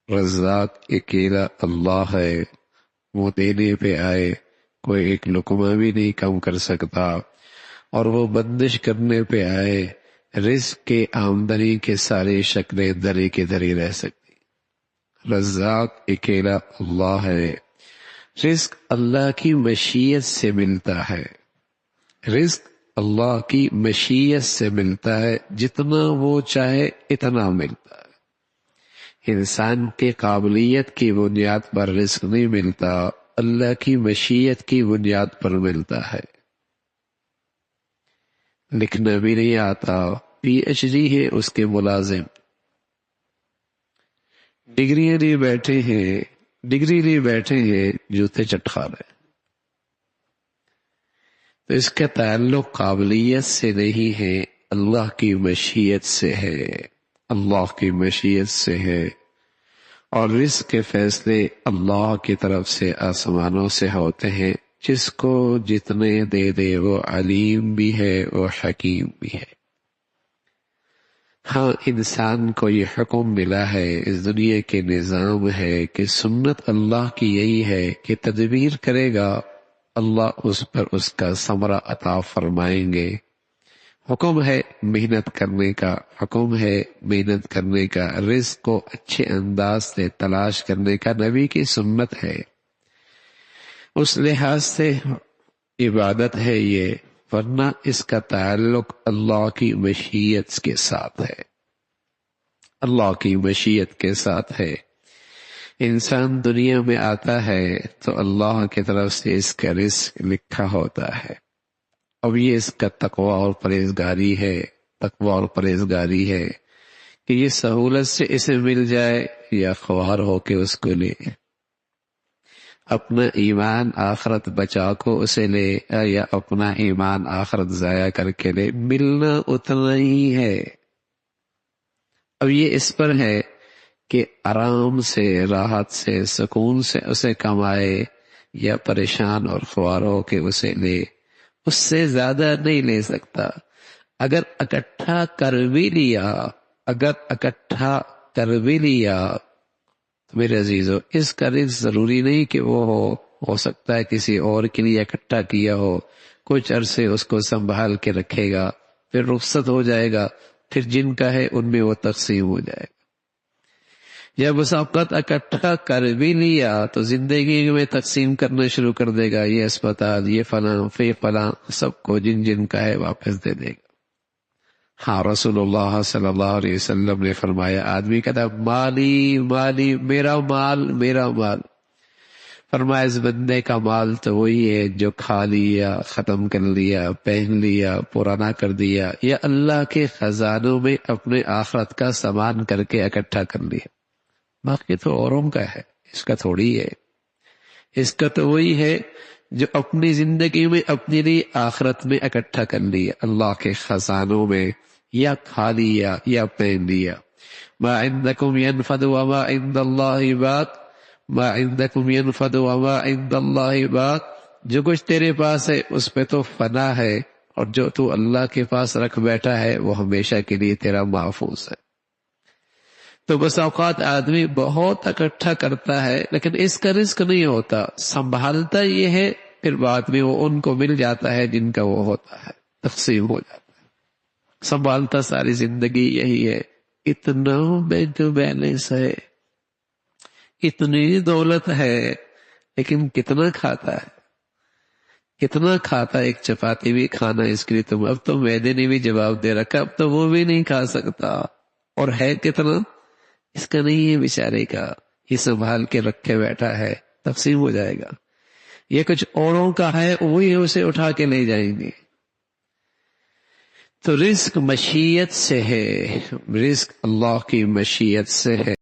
رزاق اکیلا اللہ ہے، وہ دینے پہ آئے کوئی ایک لقمہ بھی نہیں کم کر سکتا، اور وہ بندش کرنے پہ آئے رزق کے آمدنی کے سارے شکلیں دری کے دری رہ سکتی۔ رزاق اکیلا اللہ ہے، رزق اللہ کی مشیت سے ملتا ہے، رزق اللہ کی مشیت سے ملتا ہے، جتنا وہ چاہے اتنا ملتا ہے۔ انسان کے قابلیت کی بنیاد پر رزق نہیں ملتا، اللہ کی مشیت کی بنیاد پر ملتا ہے۔ لکھنا بھی نہیں آتا، پی ایچ ڈی ہے اس کے ملازم، ڈگری لیے بیٹھے ہیں جوتے چٹکا رہے، تو اس کا تعلق قابلیت سے نہیں ہے، اللہ کی مشیت سے ہے، اللہ کی مشیت سے ہے، اور رزق کے فیصلے اللہ کی طرف سے آسمانوں سے ہوتے ہیں، جس کو جتنے دے دے وہ علیم بھی ہے وہ حکیم بھی ہے۔ ہاں، انسان کو یہ حکم ملا ہے، اس دنیا کے نظام ہے کہ سنت اللہ کی یہی ہے کہ تدبیر کرے گا اللہ اس پر اس کا ثمرہ عطا فرمائیں گے۔ حکم ہے محنت کرنے کا، حکم ہے محنت کرنے کا، رزق کو اچھے انداز سے تلاش کرنے کا نبی کی سنت ہے، اس لحاظ سے عبادت ہے یہ، ورنہ اس کا تعلق اللہ کی مشیت کے ساتھ ہے، اللہ کی مشیت کے ساتھ ہے۔ انسان دنیا میں آتا ہے تو اللہ کی طرف سے اس کا رزق لکھا ہوتا ہے، اب یہ اس کا تقوی اور پرہیزگاری ہے، تقوی اور پرہیزگاری ہے کہ یہ سہولت سے اسے مل جائے یا خوار ہو کے اس کو لے، اپنا ایمان آخرت بچا کو اسے لے یا اپنا ایمان آخرت ضائع کر کے لے، ملنا اتنا ہی ہے۔ اب یہ اس پر ہے کہ آرام سے، راحت سے، سکون سے اسے کمائے یا پریشان اور خوار ہو کے اسے لے، اس سے زیادہ نہیں لے سکتا۔ اگر اکٹھا کر بھی لیا تو میرے عزیزو، اس کا رزق ضروری نہیں کہ وہ ہو سکتا ہے کسی اور کے لیے اکٹھا کیا ہو، کچھ عرصے اس کو سنبھال کے رکھے گا، پھر رخصت ہو جائے گا، پھر جن کا ہے ان میں وہ تقسیم ہو جائے گا۔ جب اس اوقات اکٹھا کر بھی لیا تو زندگی میں تقسیم کرنا شروع کر دے گا، یہ اسپتال، یہ فلاں، فلاں، سب کو جن جن کا ہے واپس دے دے گا۔ ہاں، رسول اللہ صلی اللہ علیہ وسلم نے فرمایا، آدمی کہتا مالی مالی، میرا مال میرا مال، فرمایا اس بندے کا مال تو وہی ہے جو کھا لیا، ختم کر لیا، پہن لیا، پرانا کر دیا، یا اللہ کے خزانوں میں اپنے آخرت کا سامان کر کے اکٹھا کر لیا، باقی تو اوروں کا ہے، اس کا تھوڑی ہے۔ اس کا تو وہی ہے جو اپنی زندگی میں اپنے لیے آخرت میں اکٹھا کر لیا، اللہ کے خزانوں میں، یا کھا لیا یا پہن لیا۔ ما عندکم ینفد وما عند اللہ باق، ما عندکم ینفد وما عند اللہ باق، جو کچھ تیرے پاس ہے اس پہ تو فنا ہے، اور جو تو اللہ کے پاس رکھ بیٹھا ہے وہ ہمیشہ کے لیے تیرا محفوظ ہے۔ تو بس اوقات آدمی بہت اکٹھا کرتا ہے لیکن اس کا رزق نہیں ہوتا، سنبھالتا یہ ہے، پھر بعد میں وہ ان کو مل جاتا ہے جن کا وہ ہوتا ہے، تقسیم ہو جاتا ہے۔ سنبھالتا ساری زندگی یہی ہے، اتنا بینک بیلنس ہے، اتنی دولت ہے، لیکن کتنا کھاتا ہے، کتنا کھاتا ہے؟ ایک چپاتی بھی کھانا اس کے لیے تم، اب تو میدے نے بھی جواب دے رکھا، اب تو وہ بھی نہیں کھا سکتا، اور ہے کتنا اس کا نہیں ہے بیچارے کا، یہ سنبھال کے رکھے بیٹھا ہے، تقسیم ہو جائے گا۔ یہ کچھ اوروں کا ہے، وہی اسے اٹھا کے لے جائیں گے۔ تو رزق مشیت سے ہے، رزق اللہ کی مشیت سے ہے۔